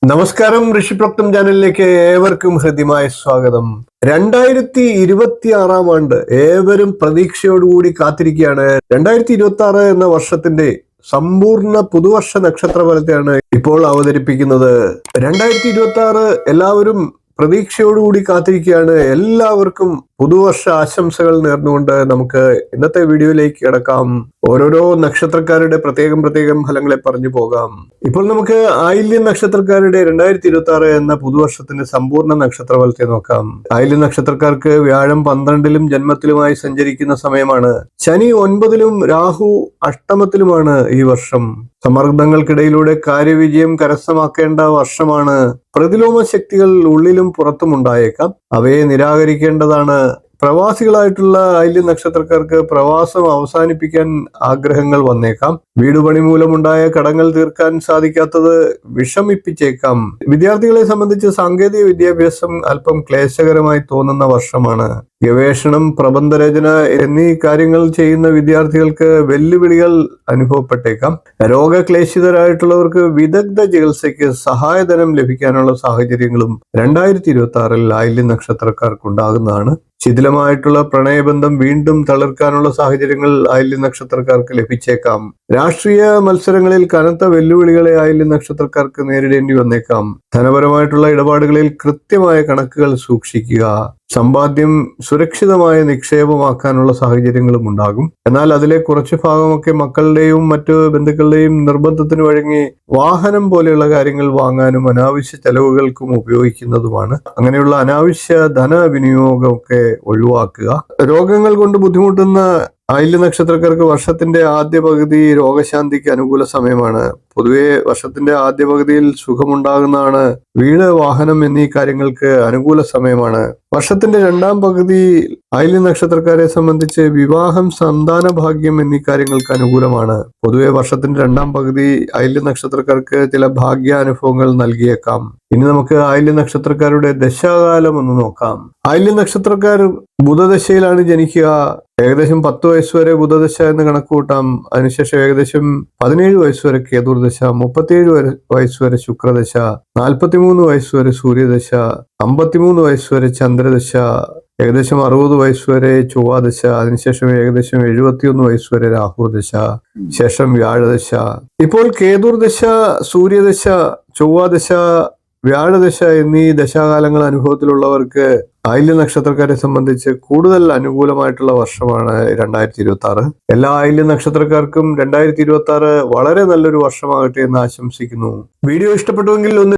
നമസ്കാരം, ഋഷിപ്രോക്തം ചാനലിലേക്ക് ഏവർക്കും ഹൃദ്യമായ സ്വാഗതം. 2026 ആണ്ട് ഏവരും പ്രതീക്ഷയോടുകൂടി കാത്തിരിക്കുകയാണ്. 2026 എന്ന വർഷത്തിന്റെ സമ്പൂർണ്ണ പുതുവർഷ നക്ഷത്രഫലത്തെയാണ് ഇപ്പോൾ അവതരിപ്പിക്കുന്നത്. 2026 എല്ലാവരും പ്രതീക്ഷയോടുകൂടി കാത്തിരിക്കുകയാണ്. എല്ലാവർക്കും പുതുവർഷ ആശംസകൾ നേർന്നുകൊണ്ട് നമുക്ക് ഇന്നത്തെ വീഡിയോയിലേക്ക് കിടക്കാം. ഓരോരോ നക്ഷത്രക്കാരുടെ പ്രത്യേകം ഫലങ്ങളെ പറഞ്ഞു പോകാം. ഇപ്പോൾ നമുക്ക് ആയില്യം നക്ഷത്രക്കാരുടെ 2026 എന്ന പുതുവർഷത്തിന്റെ സമ്പൂർണ്ണ നക്ഷത്രഫലത്തെ നോക്കാം. ആയില്യം നക്ഷത്രക്കാർക്ക് വ്യാഴം 12ലും ജന്മത്തിലുമായി സഞ്ചരിക്കുന്ന സമയമാണ്. ശനി 9ലും രാഹു അഷ്ടമത്തിലുമാണ് ഈ വർഷം. സമ്മർദ്ദങ്ങൾക്കിടയിലൂടെ കാര്യവിജയം കരസ്ഥമാക്കേണ്ട വർഷമാണ്. പ്രതിലോമ ശക്തികൾ ഉള്ളിലും പുറത്തും ഉണ്ടായേക്കാം. അവയെ നിരാകരിക്കേണ്ടതാണ്. പ്രവാസികളായിട്ടുള്ള ആയില്യം നക്ഷത്രക്കാർക്ക് പ്രവാസം അവസാനിപ്പിക്കാൻ ആഗ്രഹങ്ങൾ വന്നേക്കാം. വീടുപണി മൂലമുണ്ടായ കടങ്ങൾ തീർക്കാൻ സാധിക്കാത്തത് വിഷമിപ്പിച്ചേക്കാം. വിദ്യാർത്ഥികളെ സംബന്ധിച്ച് സാങ്കേതിക വിദ്യാഭ്യാസം അല്പം ക്ലേശകരമായി തോന്നുന്ന വർഷമാണ്. ഗവേഷണം, പ്രബന്ധരചന എന്നീ കാര്യങ്ങൾ ചെയ്യുന്ന വിദ്യാർത്ഥികൾക്ക് വെല്ലുവിളികൾ അനുഭവപ്പെട്ടേക്കാം. രോഗക്ലേശിതരായിട്ടുള്ളവർക്ക് വിദഗ്ധ ചികിത്സയ്ക്ക് സഹായധനം ലഭിക്കാനുള്ള സാഹചര്യങ്ങളും 2026 ആയില്യം നക്ഷത്രക്കാർക്ക് ഉണ്ടാകുന്നതാണ്. ശിഥിലമായിട്ടുള്ള പ്രണയബന്ധം വീണ്ടും തളിർക്കാനുള്ള സാഹചര്യങ്ങൾ ആയില്യം നക്ഷത്രക്കാർക്ക് ലഭിച്ചേക്കാം. രാഷ്ട്രീയ മത്സരങ്ങളിൽ കനത്ത വെല്ലുവിളികളെ ആയില്യം നക്ഷത്രക്കാർക്ക് നേരിടേണ്ടി വന്നേക്കാം. ധനപരമായിട്ടുള്ള ഇടപാടുകളിൽ കൃത്യമായ കണക്കുകൾ സൂക്ഷിക്കുക. സമ്പാദ്യം സുരക്ഷിതമായ നിക്ഷേപമാക്കാനുള്ള സാഹചര്യങ്ങളും ഉണ്ടാകും. എന്നാൽ അതിലെ കുറച്ചു ഭാഗമൊക്കെ മക്കളുടെയും മറ്റു ബന്ധുക്കളുടെയും നിർബന്ധത്തിന് വഴങ്ങി വാഹനം പോലെയുള്ള കാര്യങ്ങൾ വാങ്ങാനും അനാവശ്യ ചെലവുകൾക്കും ഉപയോഗിക്കുന്നതുമാണ്. അങ്ങനെയുള്ള അനാവശ്യ ധനവിനിയോഗമൊക്കെ ഒഴിവാക്കുക. രോഗങ്ങൾ കൊണ്ട് ബുദ്ധിമുട്ടുന്ന ആയില്യം നക്ഷത്രക്കാർക്ക് വർഷത്തിന്റെ ആദ്യ പകുതി രോഗശാന്തിക്ക് അനുകൂല സമയമാണ്. പൊതുവെ വർഷത്തിന്റെ ആദ്യ പകുതിയിൽ സുഖമുണ്ടാകുന്നതാണ്. വീട്, വാഹനം എന്നീ കാര്യങ്ങൾക്ക് അനുകൂല സമയമാണ്. വർഷത്തിന്റെ രണ്ടാം പകുതി ആയില്യം നക്ഷത്രക്കാരെ സംബന്ധിച്ച് വിവാഹം, സന്താന ഭാഗ്യം എന്നീ കാര്യങ്ങൾക്ക് അനുകൂലമാണ്. പൊതുവെ വർഷത്തിന്റെ രണ്ടാം പകുതി ആയില്യം നക്ഷത്രക്കാർക്ക് ചില ഭാഗ്യാനുഭവങ്ങൾ നൽകിയേക്കാം. ഇനി നമുക്ക് ആയില്യം നക്ഷത്രക്കാരുടെ ദശാകാലം ഒന്ന് നോക്കാം. ആയില്യം നക്ഷത്രക്കാർ ബുധദശയിലാണ് ജനിക്കുക. ഏകദേശം 10 വയസ്സ് വരെ ബുധദശ എന്ന് കണക്ക് കൂട്ടാം. അതിനുശേഷം ഏകദേശം 17 വയസ്സ് വരെ കേതുർദശ, 37 വയസ്സ് വരെ ശുക്രദശ, 43 വയസ്സ് വരെ സൂര്യദശ, 53 വയസ്സ് വരെ ചന്ദ്രദശ, ഏകദേശം 60 വയസ്സ് വരെ ചൊവ്വാദശ, അതിനുശേഷം ഏകദേശം 71 വയസ്സ് വരെ രാഹുദശ, ശേഷം വ്യാഴദശ. ഇപ്പോൾ കേതുർദശ, സൂര്യദശ, ചൊവ്വാദശ, വ്യാഴദശ എന്നീ ദശാകാലങ്ങൾ അനുഭവത്തിലുള്ളവർക്ക് ആയില്യം നക്ഷത്രക്കാരെ സംബന്ധിച്ച് കൂടുതൽ അനുകൂലമായിട്ടുള്ള വർഷമാണ് 2026. എല്ലാ ആയില്യം നക്ഷത്രക്കാർക്കും 2026 വളരെ നല്ലൊരു വർഷമാകട്ടെ എന്ന് ആശംസിക്കുന്നു. വീഡിയോ ഇഷ്ടപ്പെട്ടുവെങ്കിൽ ഒന്ന്